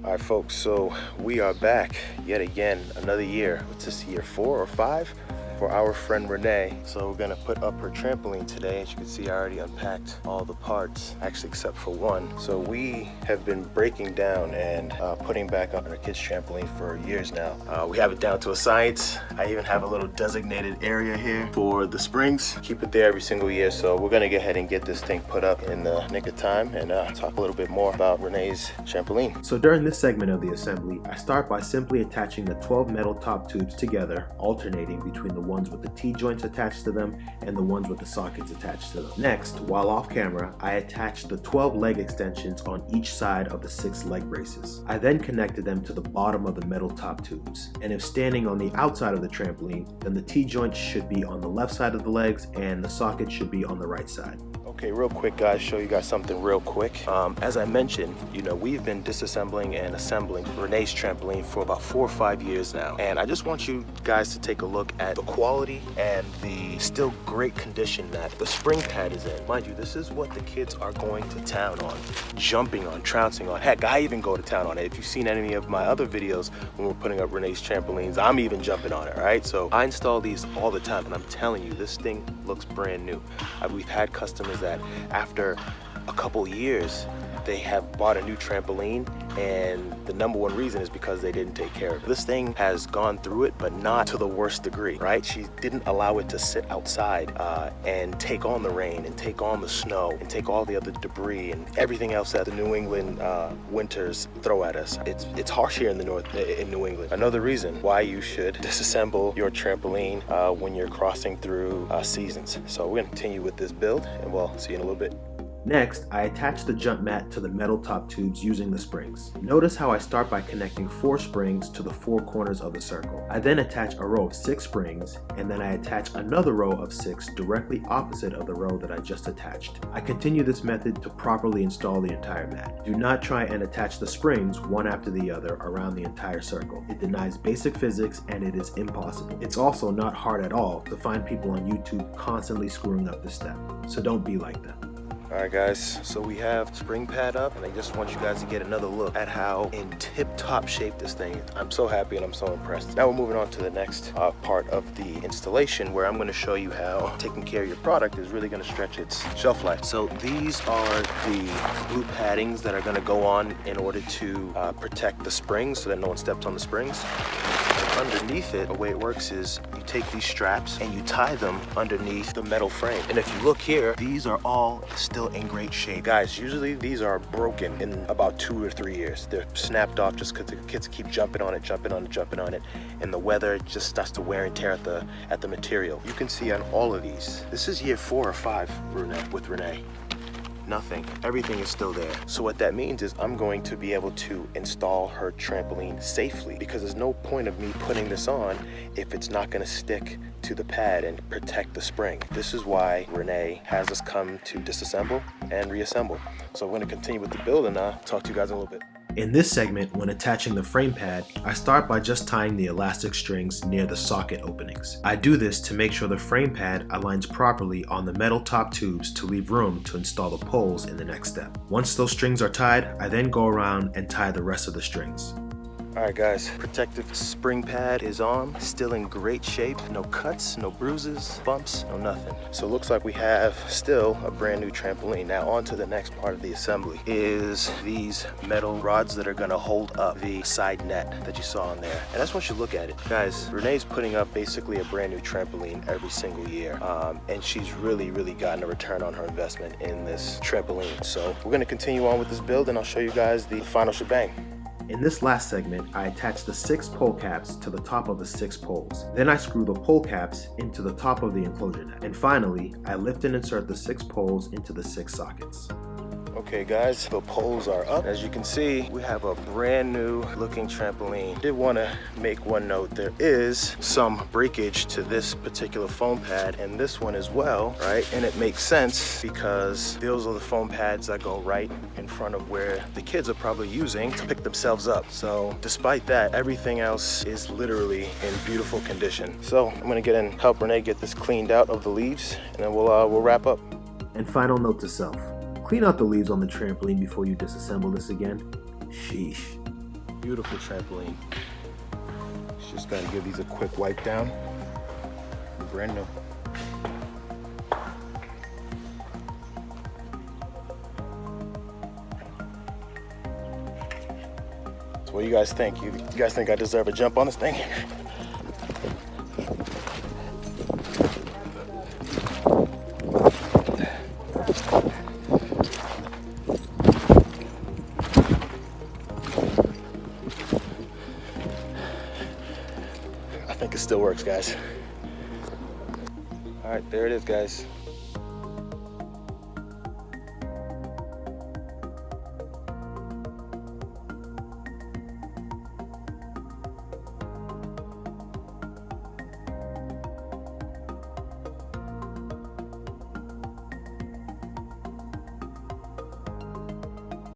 All right, folks, so we are back yet again, another year. What's this, year 4 or 5 for our friend Renee? So we're gonna put up her trampoline today. As you can see, I already unpacked all the parts, actually except for one. So we have been breaking down and putting back up our kids' trampoline for years now. We have it down to a science. I even have a little designated area here for the springs. Keep it there every single year. So we're gonna go ahead and get this thing put up in the nick of time and talk a little bit more about Renee's trampoline. So during this segment of the assembly, I start by simply attaching the 12 metal top tubes together, alternating between the ones with the T-joints attached to them and the ones with the sockets attached to them. Next, while off camera, I attached the 12 leg extensions on each side of the 6 leg braces. I then connected them to the bottom of the metal top tubes. And if standing on the outside of the trampoline, then the T-joints should be on the left side of the legs and the socket should be on the right side. Okay, real quick guys, show you guys something real quick. As I mentioned, we've been disassembling and assembling Renee's trampoline for about 4 or 5 years now. And I just want you guys to take a look at the quality and the still great condition that the spring pad is in. Mind you, this is what the kids are going to town on, jumping on, trouncing on. Heck, I even go to town on it. If you've seen any of my other videos when we're putting up Renee's trampolines, I'm even jumping on it, right? So I install these all the time and I'm telling you, this thing looks brand new. We've had customers that after a couple years they have bought a new trampoline, and the number one reason is because they didn't take care of it. This thing has gone through it, but not to the worst degree, right? She didn't allow it to sit outside and take on the rain and take on the snow and take all the other debris and everything else that the New England winters throw at us. It's harsh here in the north, in New England. Another reason why you should disassemble your trampoline when you're crossing through seasons. So we're gonna continue with this build, and we'll see you in a little bit. Next, I attach the jump mat to the metal top tubes using the springs. Notice how I start by connecting 4 springs to the 4 corners of the circle. I then attach a row of 6 springs, and then I attach another row of 6 directly opposite of the row that I just attached. I continue this method to properly install the entire mat. Do not try and attach the springs one after the other around the entire circle. It denies basic physics and it is impossible. It's also not hard at all to find people on YouTube constantly screwing up this step, so don't be like them. All right guys, so we have spring pad up, and I just want you guys to get another look at how in tip-top shape this thing is. I'm so happy and I'm so impressed. Now we're moving on to the next part of the installation, where I'm going to show you how taking care of your product is really going to stretch its shelf life. So these are the glue paddings that are going to go on in order to protect the springs so that no one steps on the springs. Underneath it, the way it works is you take these straps and you tie them underneath the metal frame. And if you look here, these are all still in great shape. Guys, usually these are broken in about 2 or 3 years. They're snapped off just because the kids keep jumping on it, and the weather just starts to wear and tear at the material. You can see on all of these, this is year 4 or 5 with Renee. Nothing. Everything is still there. So what that means is I'm going to be able to install her trampoline safely, because there's no point of me putting this on if it's not going to stick to the pad and protect the spring. This is why Renee has us come to disassemble and reassemble. So we're going to continue with the build and talk to you guys in a little bit. In this segment, when attaching the frame pad, I start by just tying the elastic strings near the socket openings. I do this to make sure the frame pad aligns properly on the metal top tubes to leave room to install the poles in the next step. Once those strings are tied, I then go around and tie the rest of the strings. All right guys, protective spring pad is on, still in great shape. No cuts, no bruises, bumps, no nothing. So it looks like we have still a brand new trampoline. Now on to the next part of the assembly is these metal rods that are gonna hold up the side net that you saw on there. And that's once you look at it. Guys, Renee's putting up basically a brand new trampoline every single year. And she's really gotten a return on her investment in this trampoline. So we're gonna continue on with this build, and I'll show you guys the final shebang. In this last segment, I attach the 6 pole caps to the top of the 6 poles. Then I screw the pole caps into the top of the enclosure net. And finally, I lift and insert the 6 poles into the 6 sockets. Okay guys, the poles are up. As you can see, we have a brand new looking trampoline. Did want to make one note, there is some breakage to this particular foam pad and this one as well, right? And it makes sense because those are the foam pads that go right in front of where the kids are probably using to pick themselves up. So despite that, everything else is literally in beautiful condition. So I'm gonna get in, help Renee get this cleaned out of the leaves, and then we'll wrap up. And final note to self. Clean out the leaves on the trampoline before you disassemble this again. Sheesh. Beautiful trampoline. Just gotta give these a quick wipe down. Brand new. So what do you guys think? You guys think I deserve a jump on this thing? I think it still works, guys. All right, there it is, guys.